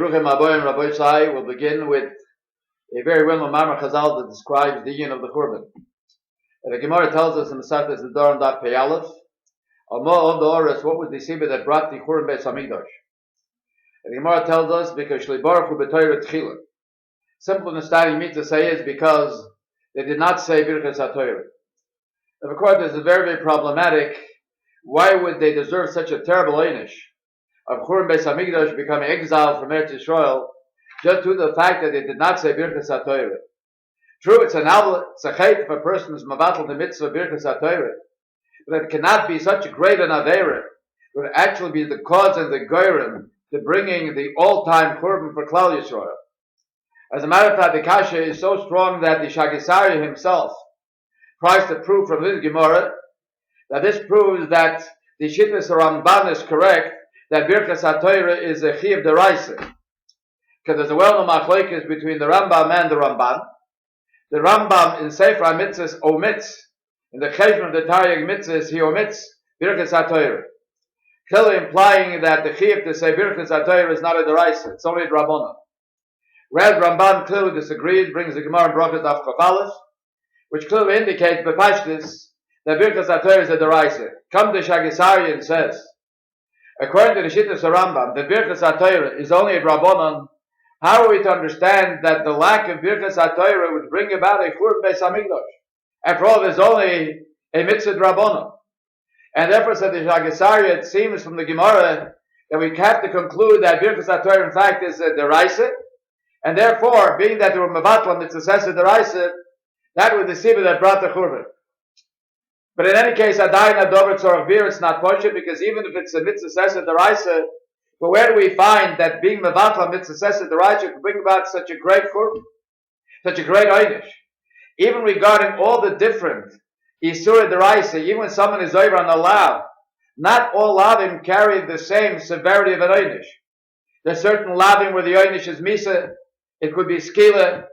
Bruchim Aboyim Rabbi Shai will begin with a very well-known Mamar Chazal that describes the union of the Churban. The Gemara tells us in the Masechtas Dial-A-Daf and Dial-A-Shiur, what was the Sibah that brought the Churban Beis HaMekdash? The Gemara tells us because Shlei Baruch Hu b'Torah Kehillah. Simple understanding means to say is because they did not say Birchas HaTorah. Of course, this is very, very problematic. Why would they deserve such a terrible einish of Churban Beis HaMekdash becoming exiled from Eretz Yisrael just due to the fact that they did not say Birchas HaTorah? True, it's a chait if a person is mavatl the mitzvah of Birchas HaTorah, but it cannot be such a great an avera. It would actually be the cause and the goyim to bringing the all-time Churban for Klal Yisrael. As a matter of fact, the kasha is so strong that the Shagisari himself tries to prove from this Gemara that this proves that the Shittas Rambam is correct, that Birchas HaTorah is a Chiyuv D'Oraisa. Because there's a well-known machlokes between the Rambam and the Ramban. The Rambam in Sefer HaMitzvos omits, in the Cheshbon of the Taryag Mitzvahs, he omits Birchas HaTorah, clearly implying that the Chiyuv to say Birchas HaTorah is not a D'Oraisa, it's only a Drabonon. Whereas Ramban clearly disagrees, brings the Gemara in Brachas Daf Kavalis, which clearly indicates b'pashtus that Birchas HaTorah is a D'Oraisa. Come to Shagisari and says, according to the Shittas Rambam, that Birchas HaTorah is only a Drabonon. How are we to understand that the lack of Birchas HaTorah would bring about a Churban Beis HaMekdash? After all, there's only a mitzvah Drabonon. And therefore, said the Shagisari, it seems from the Gemara that we have to conclude that Birchas HaTorah in fact is a D'Oraisa, and therefore, being that they were Mavatlam, it's a D'Oraisa, that was the Sibah that brought the Churban. But in any case, Adayin Adover Tzorach Bir, it's not Poshet, because even if it's a mitzvah D'Oraisa, but where do we find that being Mavatlam mitzvah D'Oraisa can bring about such a great Churban, such a great Einish? Even regarding all the different Isur D'Oraisa, even when someone is over on a lav, not all lavim carry the same severity of an Einish. There's certain lavim where the Einish is Misa, it could be Skila,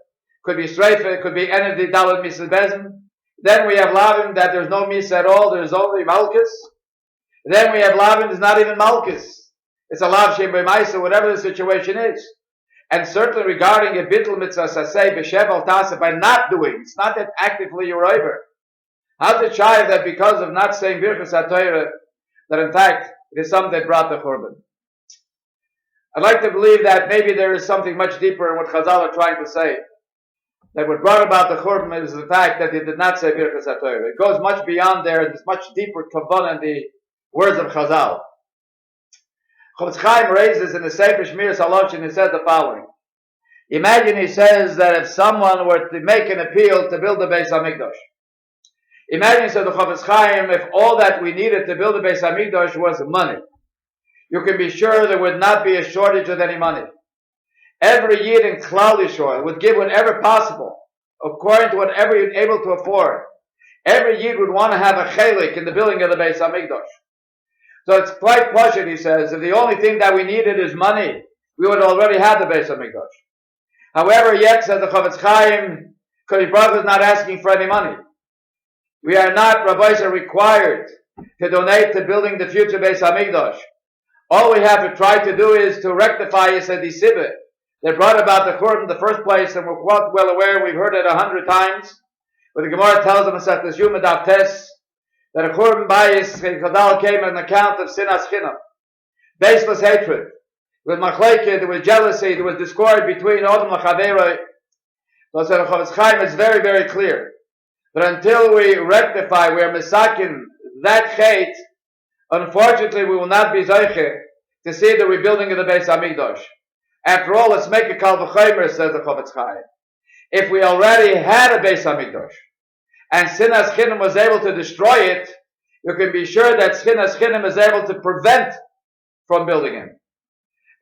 could be Streifa, it could be Enedi Dalet Misa Bezin. Then we have lavim that there's no Misa at all, there's only Malchus. Then we have lavim that's not even Malchus. It's a lav Shem B'Maisa, whatever the situation is. And certainly regarding a bittul mitzvah saseh b'shevel tasa, by not doing, it's not that actively you're over. How's it shy that because of not saying Birchas HaTorah, that in fact it is something that brought the Churban? I'd like to believe that maybe there is something much deeper in what Chazal are trying to say. That what brought about the Churban is the fact that they did not say Birchas HaTorah. It goes much beyond there, and it's much deeper kavanah in the words of Chazal. Chofetz Chaim raises in the Sefer Shmiras Halosh, and he says the following. Imagine, he says, that if someone were to make an appeal to build the Beis HaMekdash. Imagine, said the Chofetz Chaim, if all that we needed to build the Beis HaMekdash was money. You can be sure there would not be a shortage of any money. Every Yid in Klal Yisrael would give whatever possible, according to whatever you're able to afford. Every Yid would want to have a chelik in the building of the Beis HaMekdash. So it's quite poshut, he says, if the only thing that we needed is money, we would already have the Beis HaMekdash. However, yet, says the Chofetz Chaim, Kodesh Baruch Hu is not asking for any money. We are not, rabbis, are required to donate to building the future Beis HaMekdash. All we have to try to do is to rectify, he said, the Sibah that brought about the Churban in the first place, and we're quite well aware, we've heard it 100 times, but the Gemara tells them, that the Yumadav Tes, that a Churban Beis Chadal came on account of sinas chinam, baseless hatred, with machlekes, there was jealousy, there was discord between Odom and Chaveroi. So said Chofetz Chaim, it's very, very clear. But until we rectify, we are misakin that chait, unfortunately we will not be zeiche to see the rebuilding of the Beis HaMekdash. After all, let's make a kal v'chomer, says the Chofetz Chaim. If we already had a Beis HaMekdash, and sinas chinam was able to destroy it, you can be sure that sinas chinam is able to prevent from building it.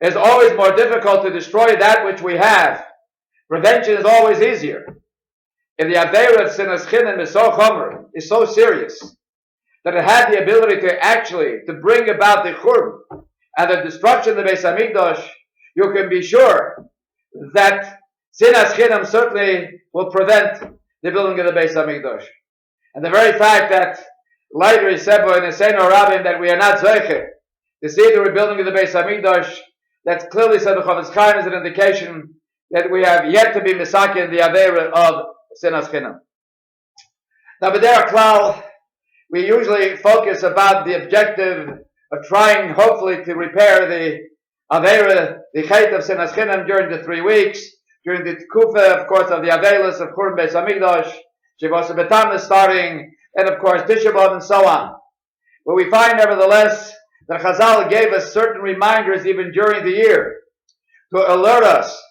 It's always more difficult to destroy that which we have. Prevention is always easier. If the aveira of sinas chinam is so chomer, is so serious, that it had the ability to bring about the churban and the destruction of the Beis HaMekdash, you can be sure that sinas chinam certainly will prevent the building of the Beis HaMekdash. And the very fact that later he said in the Seino Rabbim that we are not zeiche to see the rebuilding of the Beis HaMekdash That's clearly said the Chavetz Chaim is an indication that we have yet to be misakin the avera of sinas chinam. Now, but there, Khal, we usually focus about the objective of trying, hopefully, to repair the avera, the chait of sinas chinam during the 3 weeks, during the kufa, of course, of the avelas of Churban Beis HaMekdash, Shavuos Betam is starting, and of course Tisha B'Av and so on. But we find, nevertheless, that Chazal gave us certain reminders even during the year to alert us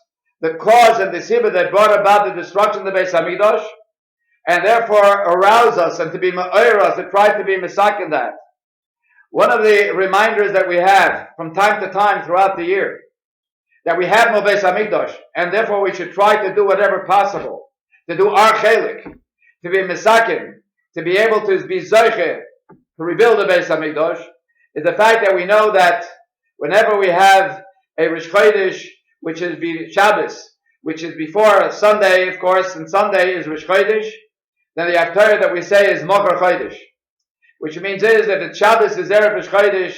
the cause and the sibah that brought about the destruction of the Beis HaMekdash, and therefore arouse us and to be ma'ir us, to try to be misakin that. One of the reminders that we have from time to time throughout the year, that we have no Beis HaMekdash, and therefore we should try to do whatever possible, to do our chelik, to be misakin, to be able to be zoche, to rebuild the Beis HaMekdash, is the fact that we know that whenever we have a Rosh Chodesh, which is Shabbos, which is before Sunday, of course, and Sunday is Rosh Chodesh, then the Haftarah that we say is Mocher Chodesh, which means is that the Shabbos is Erev Rosh Chodesh,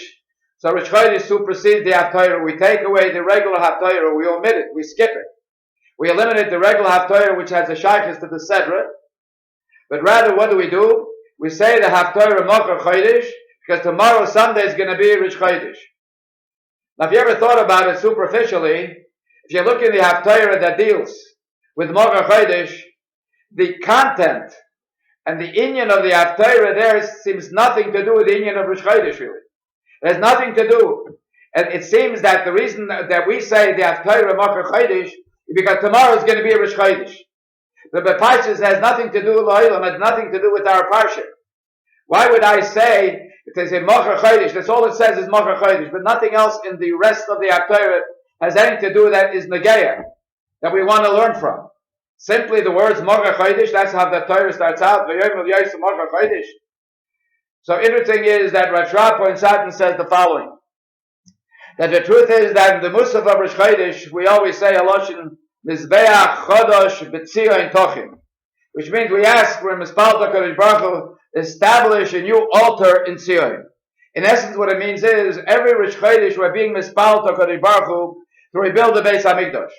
so Rosh Chodesh supersedes the Haftarah. We take away the regular Haftarah, we omit it, we skip it. We eliminate the regular Haftarah, which has a shaykhis to the Sedra, but rather what do? We say the Haftarah Mocher Chodesh, because tomorrow Sunday is going to be Rosh Chodesh. Now, if you ever thought about it superficially, if you look in the Haftarah that deals with Mocher Chodesh, the content and the inyan of the Haftarah there seems nothing to do with the inyan of Rosh Chodesh, really. It has nothing to do. And it seems that the reason that we say the Haftarah Mocher Chodesh is because tomorrow is going to be Rosh Chodesh. The Parshas has nothing to do with L'Olam, has nothing to do with our Parsha. Why would I say it is a Mocher Chodesh? That's all it says is Mocher Chodesh, but nothing else in the rest of the Haftarah has anything to do with that is Negeya, that we want to learn from. Simply the words Mocher Chodesh, that's how the Torah starts out. Mocher Chodesh. So interesting is that Rav Shra points out and says the following, that the truth is that in the Musaf of Rosh Chodesh, we always say Aloshin Mizbeach Chodosh B'Tzion Tochim, which means we ask for Mispal HaKadosh Baruch Hu, establish a new altar in Zion. In essence, what it means is every Rosh Chodesh we're being Mispal HaKadosh Baruch Hu to rebuild the Beis HaMekdash.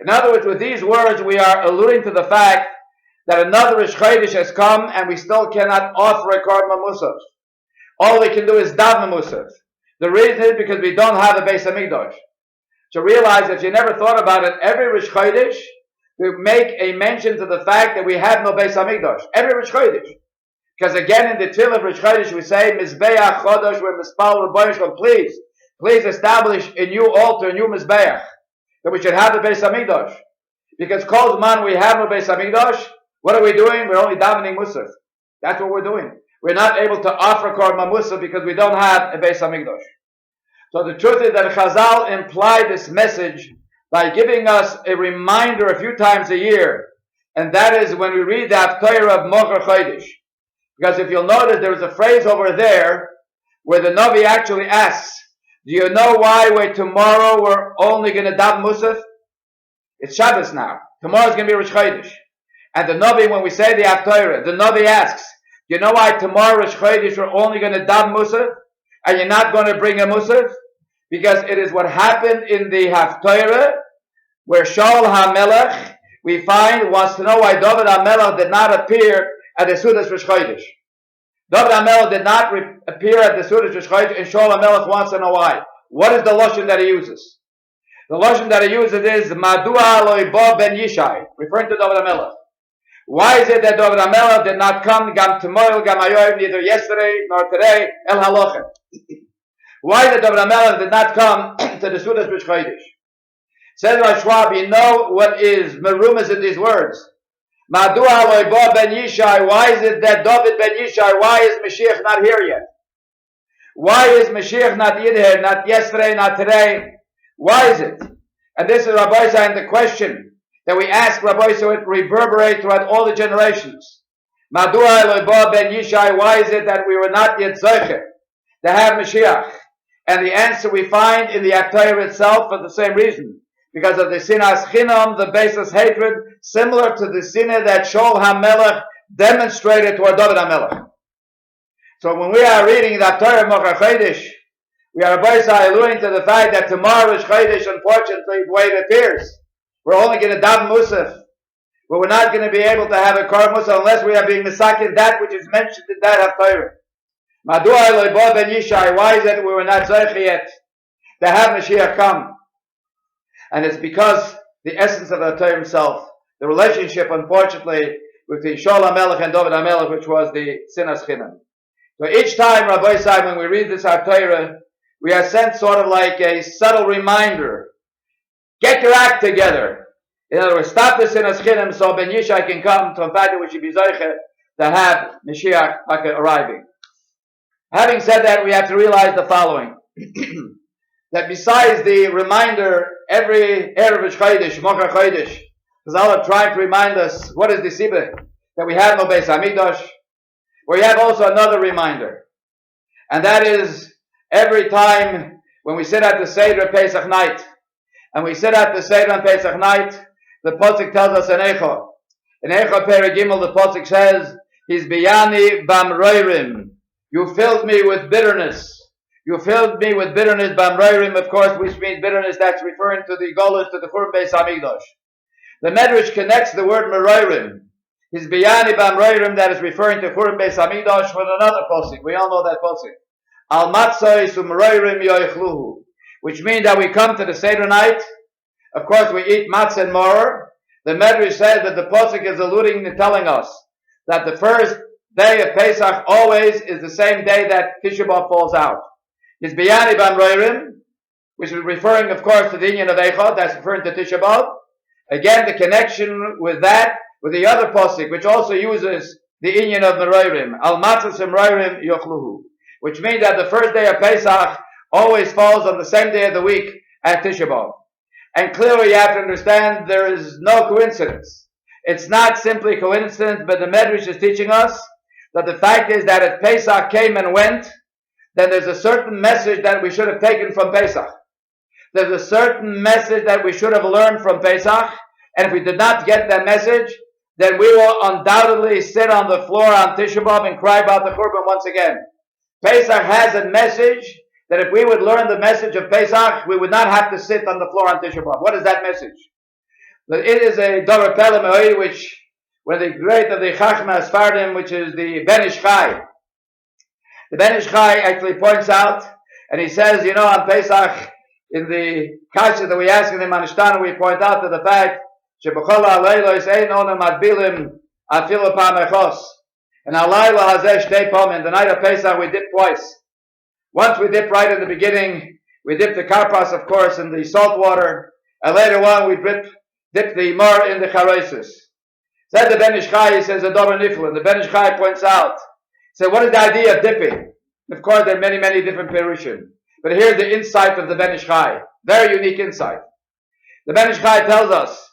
In other words, with these words, we are alluding to the fact that another Rosh Chodesh has come and we still cannot offer a Korban Musaf. All we can do is daven Musaf. The reason is because we don't have a Beis HaMekdash. So realize, if you never thought about it, every Rosh Chodesh, we make a mention to the fact that we have no Beis HaMekdash. Every Rosh Chodesh. Because again, in the Tefillah of Rosh Chodesh, we say, Mizbeach Chodosh, where Mispal Rabbi Shalom, please establish a new altar, a new Mizbeach, that we should have the Beis HaMekdash. Because Kol Zman we have no Beis HaMekdash, what are we doing? We're only davening Musaf. That's what we're doing. We're not able to offer Korban Musaf because we don't have a Beis HaMekdash. So the truth is that Chazal implied this message by giving us a reminder a few times a year, and that is when we read the Haftarah of Mocher Chodesh. Because if you'll notice, there is a phrase over there where the Navi actually asks, do you know why tomorrow we're only going to daven Musaf? It's Shabbos now. Tomorrow's going to be Rosh Chodesh. And the Navi, when we say the Haftarah, the Navi asks, do you know why tomorrow Rosh Chodesh we're only going to daven Musaf? And you're not going to bring a Musaf? Because it is what happened in the Haftarah, where Shaul HaMelech, we find, wants to know why David HaMelech did not appear at the Sudas Rosh Chodesh. David HaMelech did not appear at the Sudas Rosh Chodesh, and Shaul HaMelech wants to know why. What is the lashon that he uses? The lashon that he uses is Madua Lo Bo Ben Yishai, referring to David HaMelech. Why is it that David HaMelech did not come Gam Tomorrow, Gam Hayoim, neither yesterday nor today, El Halochem? Why did David HaMelech did not come to the Sudas Rosh Chodesh? Says Rav Schwab, you know what is merumas in these words? Madua Lo Bo Ben Yishai, why is it that David Ben Yishai, why is Mashiach not here yet? Why is Mashiach not here, not yesterday, not today? Why is it? And this is Rabbi Isaac, the question that we ask Rabbi so it reverberates throughout all the generations. Madua Lo Bo Ben Yishai, why is it that we were not yet Zoche to have Mashiach? And the answer we find in the Haftarah itself for the same reason. Because of the sinas chinam, the basis hatred, similar to the sinah that Shaul HaMelech demonstrated toward David HaMelech. So when we are reading the Haftarah of Mocher Chodesh, We are alluding to the fact that tomorrow is Chodesh, unfortunately, the way it appears. We're only going to daven Musaf. But we're not going to be able to have a Korban Musaf unless we are being Misakin that which is mentioned in that Haftarah. Why is it we were not Zoche yet to have Mashiach come? And it's because the essence of the Torah himself, the relationship, unfortunately, with the Shaul HaMelech and David HaMelech, which was the Sinas Chinam. So each time, Rabbi Isaac, when we read this Torah, we are sent sort of like a subtle reminder. Get your act together. In other words, stop the Sinas Chinam so Ben Yishai can come to the fact that we should be Zoche to have Mashiach arriving. Having said that, we have to realize the following. That besides the reminder, every Erev Chodesh, Mokar Chodesh, because Allah trying to remind us what is the Sibah, that we have no Beis HaMekdash, we have also another reminder. And that is every time when we sit at the Seder Pesach night, and we sit at the Seder on Pesach night, the Pasuk tells us in Echo. In Echo Perek Gimel, the Pasuk says, His biyani bamroirim. You filled me with bitterness. You filled me with bitterness, bamroirim, of course, which means bitterness, that's referring to the Golus, to the Churban Beis HaMekdash. The Medrash connects the word meroirim, his biyani bamroirim, that is referring to Churban Beis HaMekdash, with another Pasuk. We all know that Pasuk. Al matzoi sumroirim yoichluhu, which means that we come to the Seder night. Of course, we eat matzah and Mora. The Medrash says that the Pasuk is alluding and telling us that the first day of Pesach always is the same day that Tisha B'Av falls out. His biyani bamroirim, which is referring, of course, to the union of Eichot, that's referring to Tisha B'Av. Again, the connection with that, with the other Pasuk, which also uses the union of Meroirim, Al Matzah Meroirim Yochluhu, which means that the first day of Pesach always falls on the same day of the week at Tisha B'Av. And clearly you have to understand there is no coincidence. It's not simply coincidence, but the Medrash is teaching us that the fact is that if Pesach came and went, then there's a certain message that we should have taken from Pesach. There's a certain message that we should have learned from Pesach, and if we did not get that message, then we will undoubtedly sit on the floor on Tisha B'Av and cry about the Churban once again. Pesach has a message that if we would learn the message of Pesach, we would not have to sit on the floor on Tisha B'Av. What is that message? It is a Dor Pele, which, one of the great of the Chachma Sfardim, which is the Ben Ish Chai. The Ben Ish Chai actually points out, and he says, on Pesach, in the kasha that we ask in the Manishtana, we point out to the fact, Shebechol ha'leilos ein onu madbilim afilu pa'mechos. And ha'leila hazeh shtei pamim. The night of Pesach we dip twice. Once we dip right in the beginning, we dip the karpas, of course, in the salt water, and later on we dip the Mora in the charosis. Said the Ben Ish Chai, he says a Dober Nifl, and the Ben Ish Chai points out, so what is the idea of dipping? Of course, there are many, many different perushim. But here's the insight of the Ben Ish Chai. Very unique insight. The Ben Ish Chai tells us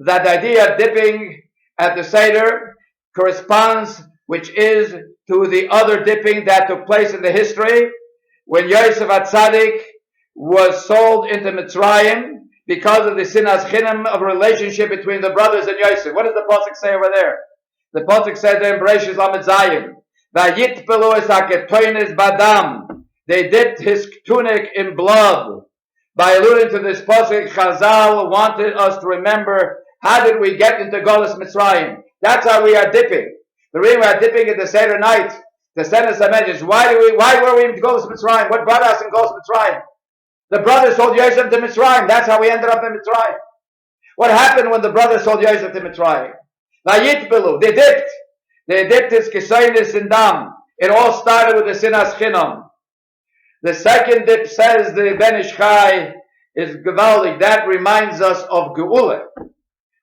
that the idea of dipping at the Seder corresponds, which is to the other dipping that took place in the history when Yosef HaTzadik was sold into Mitzrayim because of the Sinas Chinam of a relationship between the brothers and Yosef. What does the Pasuk say over there? The Pasuk says there in Bereshis Lamed Zayin, Vayitpelu es haketoines badam. They dipped his tunic in blood. By alluding to this pasuk, Chazal wanted us to remember, how did we get into Golus Mitzrayim? That's how we are dipping. The reason we are dipping at the Seder night, the Seder Samedes, why were we in Golus Mitzrayim? What brought us in Golus Mitzrayim? The brothers sold Yosef to Mitzrayim. That's how we ended up in Mitzrayim. What happened when the brothers sold Yosef to Mitzrayim? Vayitpelu, they dipped. They dipped his kisainis in dam. It all started with the Sinas Chinam. The second dip, says the Ben Ish Chai, is Gevaldik. That reminds us of Geula.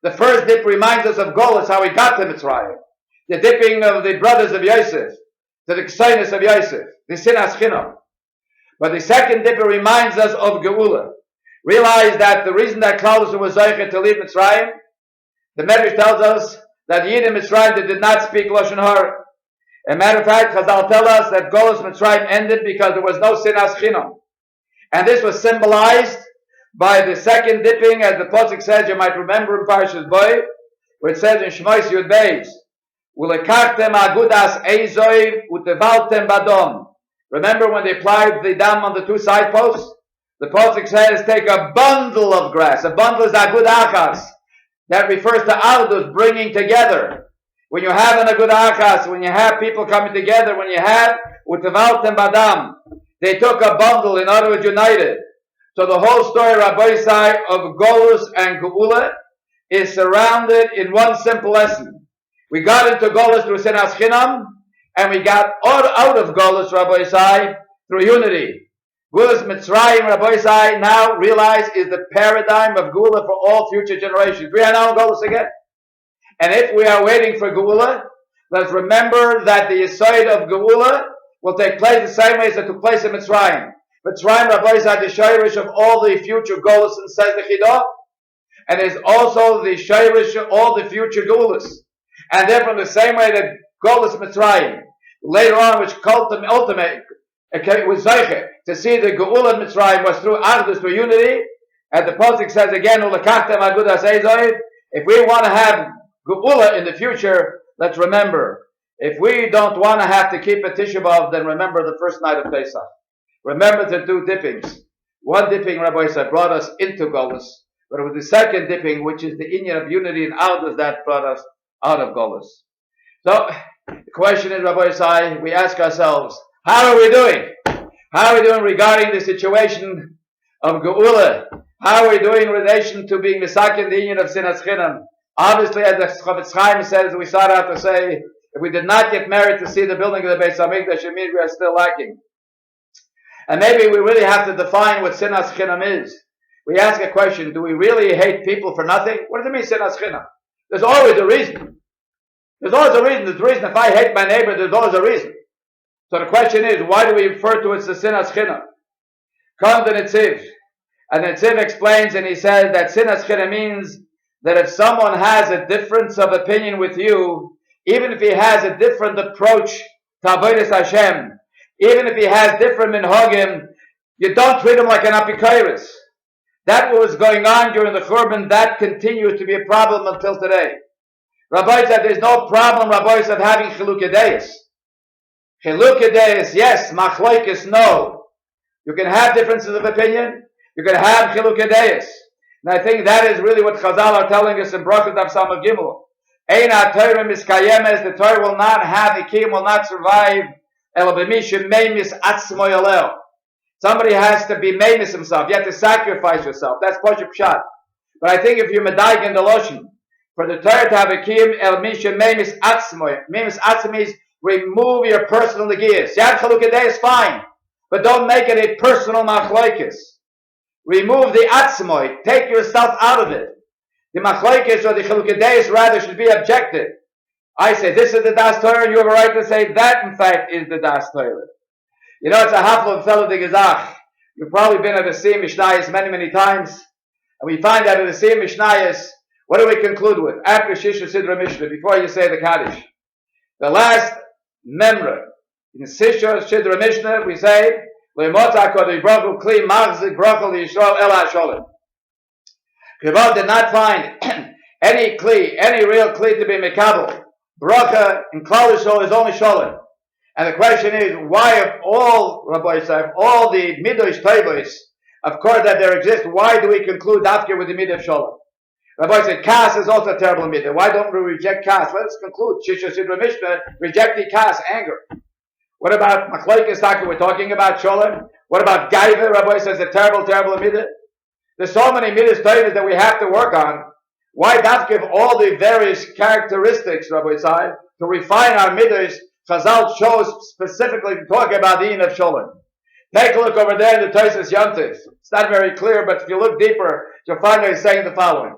The first dip reminds us of Golus, how we got to Mitzrayim. The dipping of the brothers of Yosef, to the Ksainis of Yosef, the Sinas Chinam. But the second dip reminds us of Geula. Realize that the reason that Khal was Zaycha to leave Mitzrayim, the Medrash tells us that Yid in Mitzrayim did not speak Lashon Hara. As a matter of fact, Chazal tell us that Golus Mitzrayim ended because there was no Sinas Chinam. And this was symbolized by the second dipping, as the Pasuk says, you might remember in Parshas Boy, where it says in Shmois Yud Beis, Ulekachtem agudas eizoiv utevaltem badom. Remember when they applied the dam on the two side posts? The pasuk says, take a bundle of grass. A bundle is agud achas. That refers to Achdut, bringing together. When you have an agud achas, when you have people coming together, when you have utavaltem badam, they took a bundle, in other words, united. So the whole story, Rabbi Isai, of Golus and Kehillah is surrounded in one simple lesson. We got into Golus through Sinas Chinam, and we got out of Golus, Rabbi Isai, through unity. Gulas Mitzrayim, Rabbi Isai, now realize is the paradigm of Geulah for all future generations. We are now in Golus again. And if we are waiting for Geulah, let's remember that the Yesod of Geulah will take place the same way as it took place in Mitzrayim. Mitzrayim, Rabbi Isai, the Shayrish of all the future Golus, and says the Chidah, and is also the Shayrish of all the future Geulas. And therefore, the same way that Golus Mitzrayim, later on, which ultimate, was Zeiche, to see the Geulah Mitzrayim was through Achdut, through unity, and the pasuk says again, if we want to have Geulah in the future, let's remember, if we don't want to have to keep a Tisha B'Av, then remember the first night of Pesach. Remember the two dippings. One dipping, Rabbi said, brought us into Golus, but it was the second dipping, which is the inyan of unity and Achdut, that brought us out of Golus. So, the question is, Rabbi Isai, we ask ourselves, how are we doing? How are we doing regarding the situation of Geulah? How are we doing in relation to being misakin the union of Sinas Chinam? Obviously, as the Chofetz Chaim says, we start out to say, if we did not get married to see the building of the Beis HaMekdash, it means we are still lacking. And maybe we really have to define what Sinas Chinam is. We ask a question, do we really hate people for nothing? What does it mean, Sinas Chinam? There's always a reason. There's always a reason. There's a reason if I hate my neighbor, there's always a reason. So the question is, why do we refer to it as the Sinas Chinam? Come to Netziv. And Netziv explains, and he says that Sinas Chinam means that if someone has a difference of opinion with you, even if he has a different approach to Avodas Hashem, even if he has different minhagim, you don't treat him like an apikairis. That was going on during the Churban, that continues to be a problem until today. Rabbi said there's no problem, Rabbi said, having chilukei deis. Chilukei deis, yes. Machlokes, no. You can have differences of opinion. You can have chilukei deis. And I think that is really what Chazal are telling us in Brachot Daf Samach Gimel. Ein ha-Torah miskayemes, the Torah will not have, the kiyum will not survive. El b'mishem meimis atzmo yaleo. Somebody has to be meimis himself. You have to sacrifice yourself. That's Poshup Pshat. But I think if you're medayik in the Loshen, for the Torah to have a kiyum, el mishem meimis atzmo. Meimis atzmo means remove your personal negiyas. Yad chalukei deis is fine, but don't make it a personal machlokes. Remove the atzmoy. Take yourself out of it. The machlokes or the chilukei deis rather should be objective. I say this is the Das Torah, and you have a right to say that in fact is the Das Torah. You know, it's a hafla of fellow de gezach. You've probably been at the Siyum Mishnayos many times, and we find that at the Siyum Mishnayos, what do we conclude with? After Shisha Sidra Mishnah, before you say the Kaddish. The last memra, in Shisha Sidra Mishnah, we say, Le'motza kodei brochu kli magzik brochu liYisrael el ha'sholem. Kevod did not find any kli, any real kli to be mekabel. Bracha in Khal is only sholem. And the question is, why of all, Rabbi Sahib, all the midosh taibos, of course that there exists, why do we conclude after with the midah of sholem? Rabbi said, kas is also a terrible midah. Why don't we reject kas? Let's conclude. Shisha Sidra Mishnah, rejecting kas, anger. What about machlokes taka? We're talking about sholem. What about gaiva? Rabbi says a terrible midah. There's so many midas taibos that we have to work on. Why not give all the various characteristics, Rabbi Sahib, to refine our midas? Chazal chose specifically to talk about the Yin of Sholem. Take a look over there in the Tosfos Yontif. It's not very clear, but if you look deeper, you'll find that he's saying the following.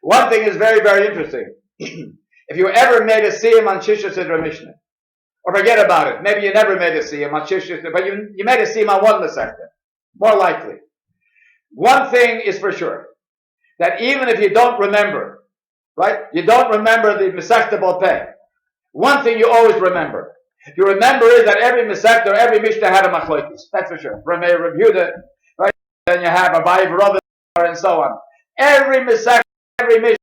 One thing is very interesting. If you ever made a siyum on Shisha Sidra Mishnah, or forget about it, maybe you never made a siyum on Shisha Sidra, but you made a siyum on one Masechta, more likely. One thing is for sure, that even if you don't remember, right, you don't remember the Masechta Bal Peh, one thing you always remember. If you remember is that every Masechta or every Mishnah had a machlokes. That's for sure. From a Rav Yehuda, right? Then you have a Vayiv Rav and so on. Every Masechta, every Mishnah.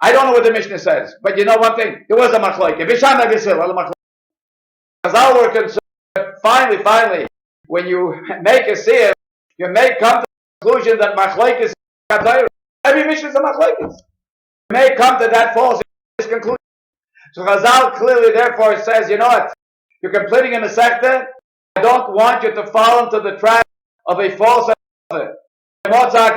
I don't know what the Mishnah says, but you know one thing. There was a machlokes. Chazal were concerned But finally, when you make a siyah, you may come to the conclusion that machlekes is Torah. Every mission is a machlekes. You may come to that false conclusion. So Chazal clearly, therefore, says, you know what? You're completing a Masechta. I don't want you to fall into the trap of a false prophet. Chazal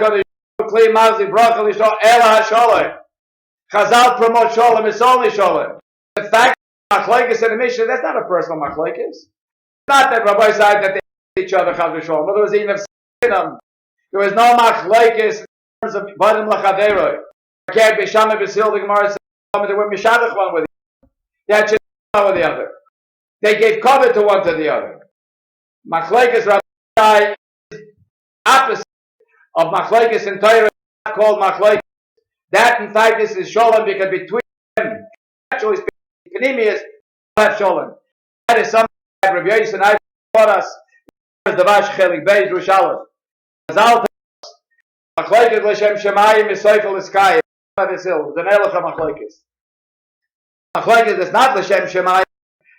promote Sholem, it's only Sholem. The fact that machlekes in the mission, that's not a personal machlekes. Not that Rabbi said that they hate each other, Chaz v'Sholem. But there was even Sinam. There was no machlekes in terms of Badim Lachaderoi. I can't be Shammah B'Sil, the Gemara said, they were Mishadach one with the other. They had Shidduch with the other. They gave cover to one to the other. Machlekes Rabbi is opposite of machlekes in Torah, called machlekes. That, in fact, this is Sholem because between them, actually speaking, Panemius have Sholem. That is something that Rabbi Yosef and I taught us. The Vash Chelik Beis Rushalos. Chazal tells us, machlekes l'shem shemayim misoifel l'skayim. It's an Elocha machlekes. Machlekes is not l'shem shemayim.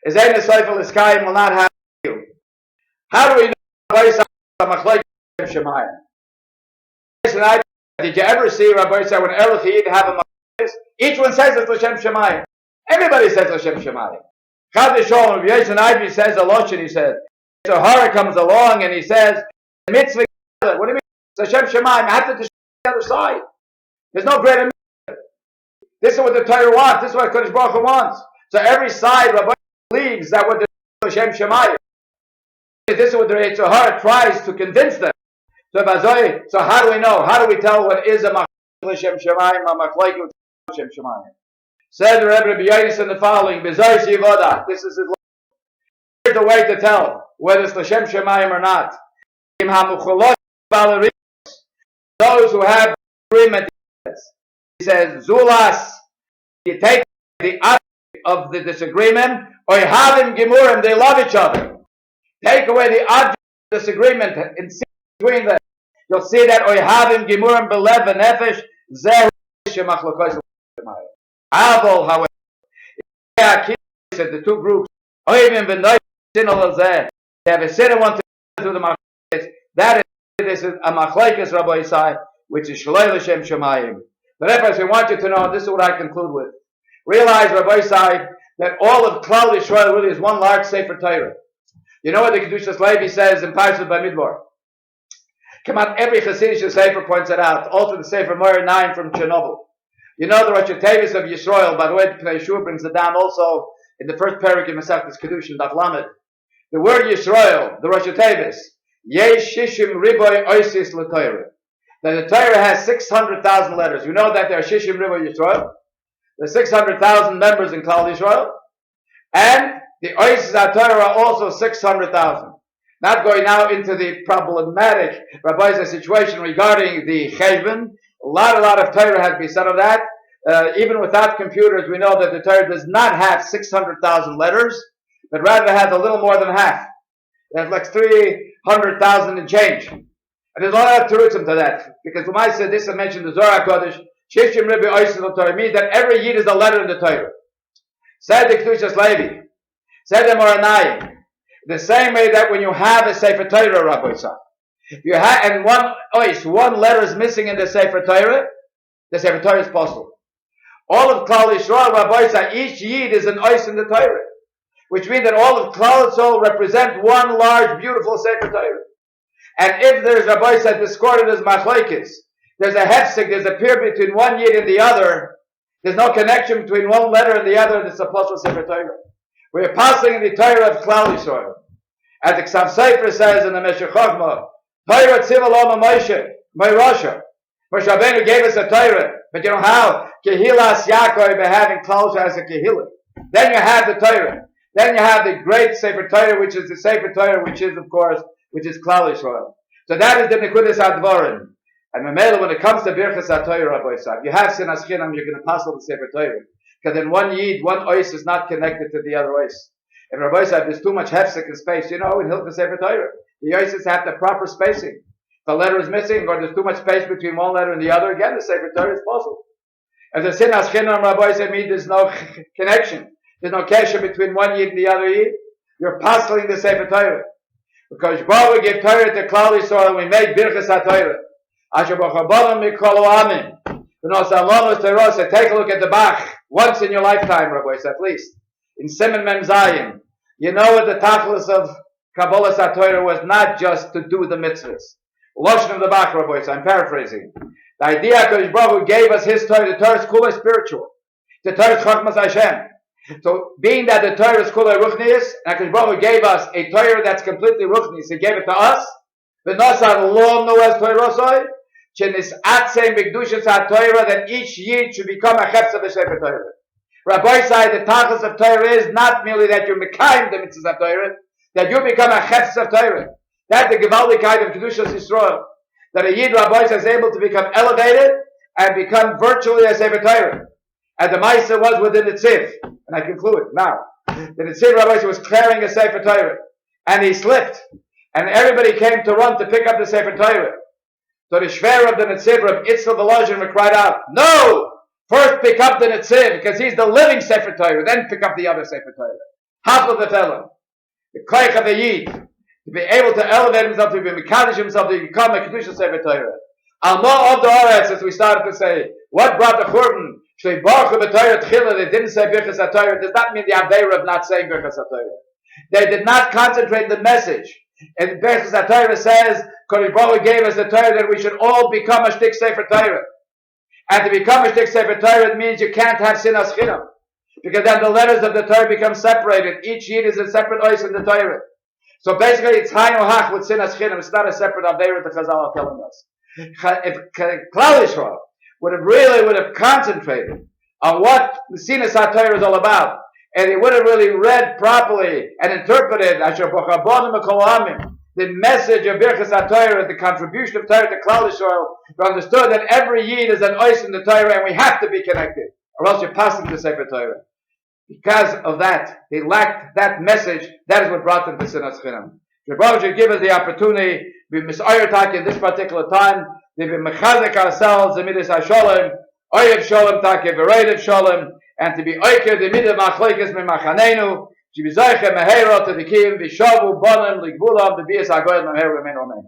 Is ein misoifel l'skayim will not have you. How do we know machlekes l'shem shemayim? Did you ever see Rabbi say when Elochid have a machlekes? Each one says it's l'shem shemayim. Everybody says l'shem shemayim. Chad v'Sholem, Rabbi Yosef and says a lotion. He says, so Hara comes along and he says, the mitzvah. What do you mean? It's l'shem shemayim. I have to destroy the other side. There's no greater mitzvah. This is what the Torah wants. This is what Kodesh Baruch Hu wants. So every side, Rabbi believes that what the l'shem shemayim. This is what the Yetzer Hara tries to convince them. So how do we know? How do we tell what is a machlekes l'shem shemayim, a machlekes l'shem shemayim? Said the Rebbe Beis in the following: B'zayis yivoda. This is his. Here's the way to tell whether it's l'shem shemayim or not. Those who have agreement. He says, Zulas. You take the object of the disagreement, or you have him gemurim. They love each other. Take away the object of disagreement and see between them. You'll see that Oyhavim Gimurim Belev and Nefesh Zehu Shemachlokos Avol, however, said the two groups, Oyhavim V'Noy Sinol Zeh, they have a sin and want to do the machlekes. That is, this is a machlekes, Rabbi Isai, which is Shalei L'Shem Shemayim. But if I want you to know, this is what I conclude with. Realize, Rabbi Isai, that all of Khal Yisrael really is one large Sefer Torah. You know what the Kedushas Levi says in Parshas Bamidbar? Come on, every Hasidic Sefer points it out. Also the Sefer Mora 9 from Chernobyl. You know the Rosh Hashanah of Yisrael, by the way, Pre-Tisha brings it down also in the first parak in Masechtas Kedushin, Daf Lamed. The word Yisrael, the Rosh Hashanah, Yesh Shishim Riboy Oisis L'Torah. That the Torah has 600,000 letters. You know that there are Shishim Riboy Yisrael. There are 600,000 members in Klal Yisrael. And the Oisis HaTorah are also 600,000. Not going now into the problematic Rabbi's situation regarding the Cheshbon. A lot of Torah has been said of that. Even without computers, we know that the Torah does not have 600,000 letters, but rather has a little more than half. It has like 300,000 and change. And there's a lot of terutzim to that. Because Lamai said this, I mentioned the Zohar HaKodesh, Shishim Ribi Oisis Torah means that every Yid is a letter in the Torah. Said the Kedushas Levi, said the Moranayim, the same way that when you have a Sefer Torah, Rabbi Isai, you have, and one letter is missing in the Sefer Torah is possible. All of Klal Yisrael, Rabbi Isai, each Yid is an ois in the Torah, which means that all of Klal Yisrael represent one large, beautiful Sefer Torah. And if there's Rabbi Isai discorded as machlekes, there's a hefsek, there's a peer between one Yid and the other, there's no connection between one letter and the other, that's a plus Sefer Torah. We're passing the Torah of Klal Yisrael. As the Ksav Sefer says in the Meshech Chochmah, Torah Tziva Lo Moshe, Moshe. Moshe Rabbeinu gave us a Torah, but you know how? Kehillah Yaakov having Klal Yisrael as a Kehillah. Then you have the Torah. Then you have the great Sefer Torah, which is the Sefer Torah, which is Klal Yisrael. So that is the Nekudas Advarim. And Mamela, when it comes to Birchas HaTorah, Rabbi Isai, you have Sinas Chinam, you're going to pass on the Sefer Torah. Because then one Yid, one ois is not connected to the other ois. If Rabbi Isai, there's too much hefsek in space, in Hilchos Sefer Torah, the oises have the proper spacing. If a letter is missing, or there's too much space between one letter and the other, again, the Sefer Torah is possible. If the Sinas Chinam, Rabbi Isai, means there's no connection. There's no kesher between one Yid and the other Yid. You're pasling the Sefer Torah. Because Baruch gave Torah to Khal Yisrael, and we made Birchas HaTorah. Asher b'chabanim mikol ha'amim. Take a look at the Bach once in your lifetime, Rabbi, at least. In Siman Mem Zayin. You know what the Nachlas of Kabbalas HaTorah was not just to do the mitzvahs. Lashon of the Bach, Rabbi, I'm paraphrasing. The idea Kodesh Baruch Hu gave us his Torah, the Torah is kula spiritual. The Torah is Chachmas Hashem. So, being that the Torah is kula ruchnius, and Kodesh Baruch Hu gave us a Torah that's completely ruchnius, he gave it to us. V'nosar lo noes Torah soy, shenis atzem b'kedushas HaTorah, that each yid should become a chefs of the Sefer Torah. Rabbi said the Nachlas of Torah is not merely that you mekayim the mitzvahs of Torah, that you become a chefs of Torah. That's the gewaldigkeit of Kedushas Yisrael. That a Yid Rabbi is able to become elevated and become virtually a Sefer Torah. And the Maisa was within the Tziv. And I conclude now. The Tziv Rabbi was carrying a Sefer Torah. And he slipped. And everybody came to run to pick up the Sefer Torah. So the Shver of the Netziv, Rabbi Yitzchak Belozhin, cried out, no! First pick up the Netziv, because he's the living Sefer Torah. Then pick up the other Sefer Torah. Half of the fellow. The Koich of the Yid. To be able to elevate himself, to be Mekadosh himself, to become a Kedusha Sefer Torah. Alma of the Oretz, as we started to say, what brought the Churban? Shlei Baruch B'Torah Kehillah, they didn't say Birchas HaTorah, does not mean the Aveira of not saying Birchas HaTorah. They did not concentrate the message. And Birchas HaTorah says, Kodesh Baruch Hu gave us the Torah that we should all become a Shtik Sefer Torah. And to become a Shtik Sefer Torah, it means you can't have Sinas Chinam. Because then the letters of the Torah become separated. Each Yid is a separate ois in the Torah. So basically, it's Hainu Hach with Sinas Chinam. It's not a separate Aveira the Chazal are telling us. If Klal Yisrael would have concentrated on what the Sinas HaTorah is all about, and he would have really read properly and interpreted the message of Birchas HaTorah, the contribution of Torah to Klal Yisrael, we understood that every Yid is an ois in the Torah, and we have to be connected, or else you're passing the Sefer Torah. Because of that, they lacked that message. That is what brought them to Sinas Chinam. The Baruch should give us the opportunity, be misayir taki in this particular time, to be mechazek ourselves, the midas hasholem, oyev sholem taki, veredev sholem, and to be oiker the midah machlekes memachanenu, to be zeiche mehera to the kiyim, vishavu bonem, ligvulam, the bias hagoyed meher, amen, amen.